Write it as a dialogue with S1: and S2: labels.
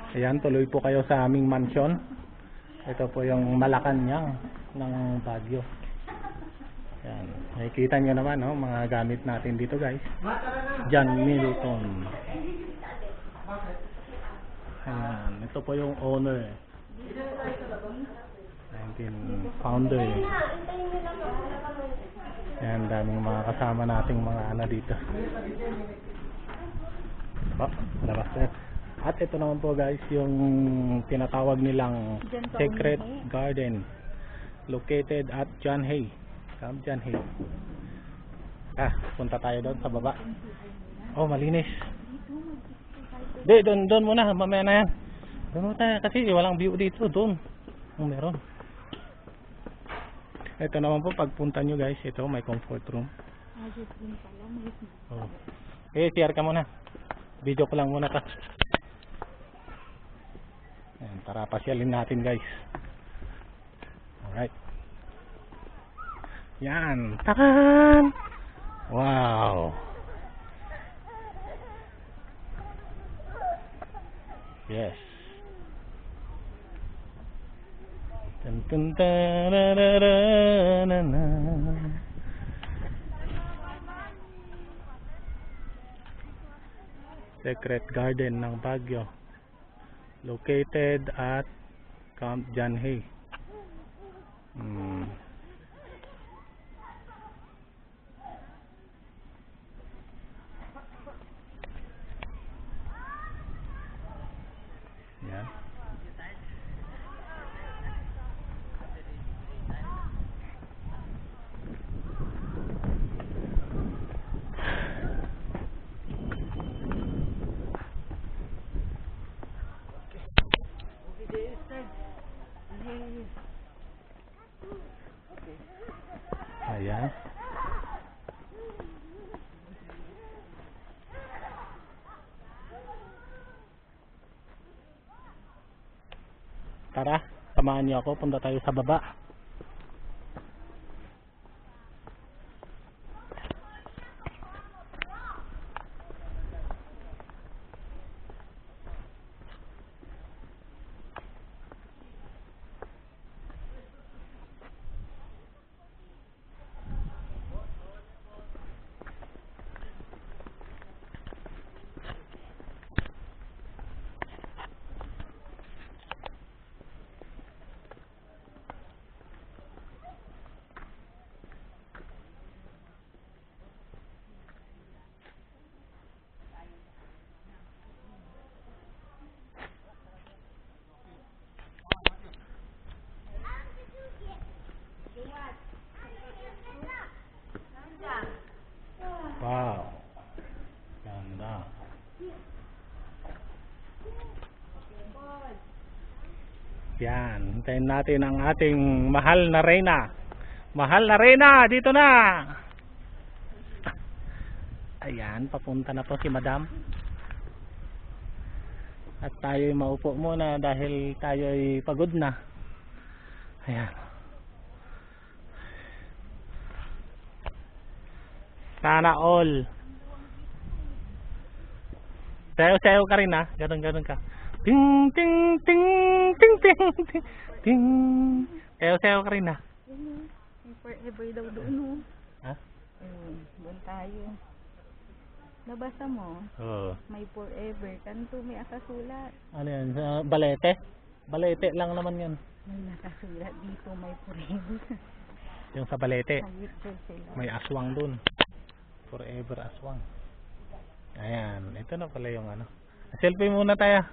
S1: Ayan, tuloy po kayo sa aming mansion. Ito po yung Malacanang ng Baguio. Ayan, nakikita nyo naman, no, mga gamit natin dito, guys. John Milton. Ayan, ito po yung owner. 19 founder. Ayan, daming mga kasama nating mga ano dito. Labas na. At ito naman po, guys, yung tinatawag nilang Secret Garden located at John Hay. Camp John Hay. Punta tayo doon sa baba. Oh, malinis. Doon muna, mamaya na yan. Doon muna tayo kasi walang view dito. Doon meron. Ito naman po, pagpunta nyo, guys, ito may comfort room. Oh. CR ka muna. Video ko lang muna ta. Ayan, tara pasyalin natin, guys. Alright. Yan. Takan! Wow. Yes. Dun, dun, tararararana. Secret Garden ng Baguio. Located at Camp John Hay. Yan. Ayan. Tara, samahan niyo ako, punta tayo sa baba. Wow. Ganda. Yan, hintayin natin ang ating mahal na reyna. Mahal na reyna, dito na. Ayan, papunta na po si Madam. At tayo'y maupo muna dahil tayo'y pagod na. Ayan. Sana all. Sayaw-sayaw ka rin, ha. Ganun ka. Ting ting ting ting ting ting ting. Sayaw-sayaw ka rin, ha.
S2: Forever daw doon, no?
S1: Ha?
S2: Doon tayo. Nabasa mo?
S1: Oo.
S2: May forever. Kanto may akasulat.
S1: Ano yan? Balete? Balete lang naman yan.
S2: May nakasulat dito, may forever.
S1: Yung sa balete.
S2: Sila.
S1: May aswang dun. Forever aswang. Ayan. Ito na pala yung ano. Selfie muna tayo.